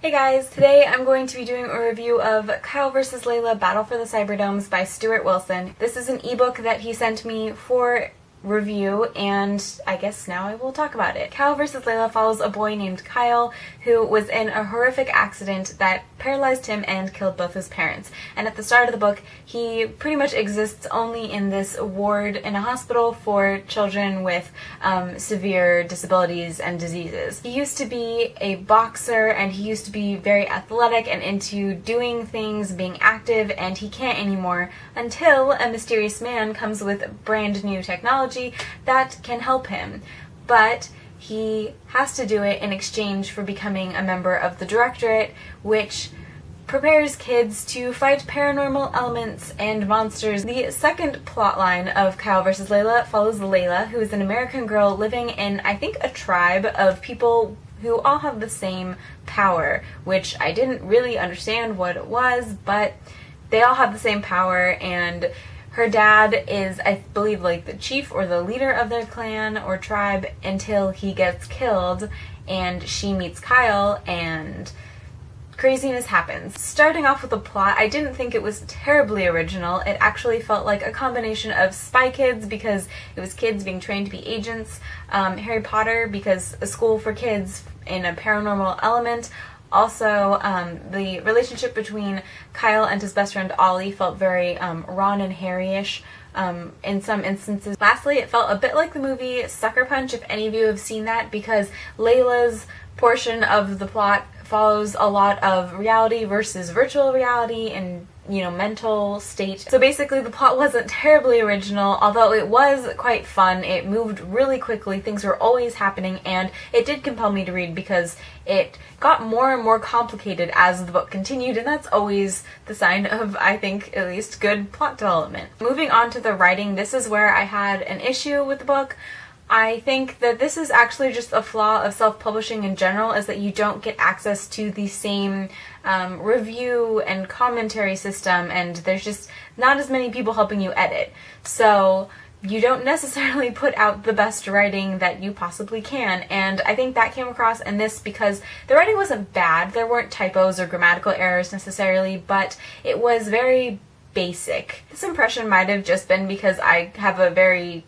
Hey guys, today I'm going to be doing a review of Kyle vs. Leila Battle for the Cyberdomes by Stuart Wilson. This is an ebook that he sent me for review, and I guess now I will talk about it. Kyle vs. Leila follows a boy named Kyle who was in a horrific accident that paralyzed him and killed both his parents. And at the start of the book, he pretty much exists only in this ward in a hospital for children with severe disabilities and diseases. He used to be a boxer, and he used to be very athletic and into doing things, being active, and he can't anymore until a mysterious man comes with brand new technology that can help him. But he has to do it in exchange for becoming a member of the Directorate, which prepares kids to fight paranormal elements and monsters. The second plotline of Kyle vs. Leila follows Leila, who is an American girl living in, I think, a tribe of people who all have the same power, which I didn't really understand what it was, but they all have the same power, and her dad is, I believe, like the chief or the leader of their clan or tribe until he gets killed, and she meets Kyle, and craziness happens. Starting off with the plot, I didn't think it was terribly original. It actually felt like a combination of Spy Kids, because it was kids being trained to be agents, Harry Potter, because a school for kids in a paranormal element. Also, the relationship between Kyle and his best friend Ollie felt very Ron and Harry-ish in some instances. Lastly, it felt a bit like the movie Sucker Punch, if any of you have seen that, because Layla's portion of the plot follows a lot of reality versus virtual reality and, you know, mental state. So basically the plot wasn't terribly original, although it was quite fun. It moved really quickly, things were always happening, and it did compel me to read because it got more and more complicated as the book continued, and that's always the sign of, I think, at least good plot development. Moving on to the writing, this is where I had an issue with the book. I think that this is actually just a flaw of self-publishing in general, is that you don't get access to the same review and commentary system, and there's just not as many people helping you edit. So you don't necessarily put out the best writing that you possibly can, and I think that came across in this because the writing wasn't bad. There weren't typos or grammatical errors necessarily, but it was very basic. This impression might have just been because I have a very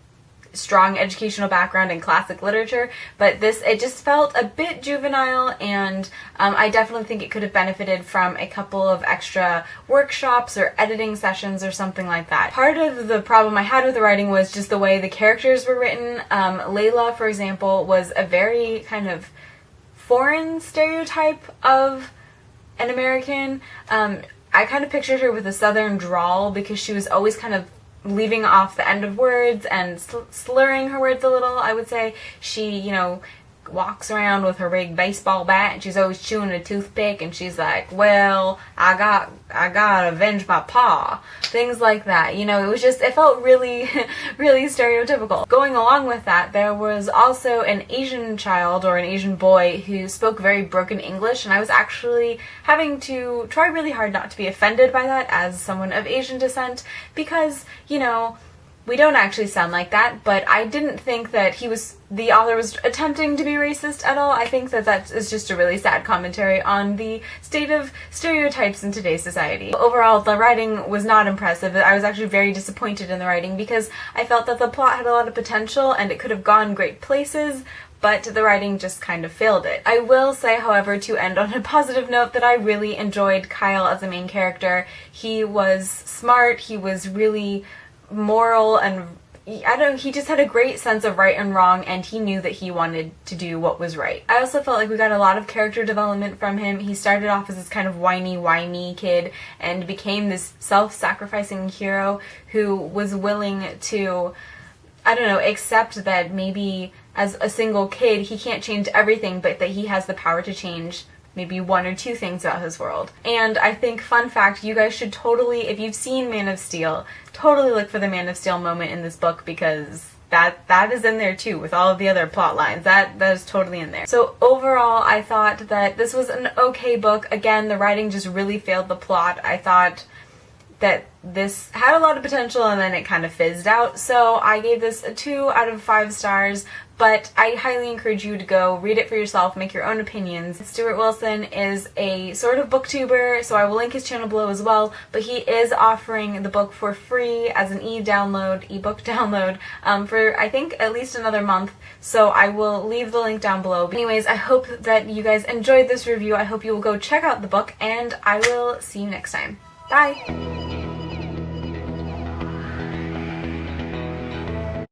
strong educational background in classic literature, but it just felt a bit juvenile, and I definitely think it could have benefited from a couple of extra workshops or editing sessions or something like that. Part of the problem I had with the writing was just the way the characters were written. Leila, for example, was a very kind of foreign stereotype of an American. I kind of pictured her with a southern drawl because she was always kind of leaving off the end of words and slurring her words a little, I would say. She, you know, walks around with her big baseball bat, and she's always chewing a toothpick, and she's like, well, I gotta avenge my pa. Things like that. You know, it felt really, really stereotypical. Going along with that, there was also an Asian child, or an Asian boy, who spoke very broken English, and I was actually having to try really hard not to be offended by that as someone of Asian descent, because, you know, we don't actually sound like that, but I didn't think that the author was attempting to be racist at all. I think that that is just a really sad commentary on the state of stereotypes in today's society. Overall, the writing was not impressive. I was actually very disappointed in the writing because I felt that the plot had a lot of potential and it could have gone great places, but the writing just kind of failed it. I will say, however, to end on a positive note, that I really enjoyed Kyle as a main character. He was smart, he was really moral, and he just had a great sense of right and wrong, and he knew that he wanted to do what was right. I also felt like we got a lot of character development from him. He started off as this kind of whiny kid and became this self-sacrificing hero who was willing to, I don't know, accept that maybe as a single kid he can't change everything, but that he has the power to change maybe one or two things about his world. And I think, fun fact, you guys should totally, if you've seen Man of Steel, totally look for the Man of Steel moment in this book, because that is in there too, with all of the other plot lines. That is totally in there. So overall, I thought that this was an okay book. Again, the writing just really failed the plot. I thought that this had a lot of potential and then it kind of fizzed out. So I gave this a 2 out of 5 stars, but I highly encourage you to go read it for yourself, make your own opinions. Stuart Wilson is a sort of booktuber, so I will link his channel below as well, but he is offering the book for free as an ebook download for I think at least another month, so I will leave the link down below. But anyways, I hope that you guys enjoyed this review. I hope you will go check out the book, and I will see you next time. Bye!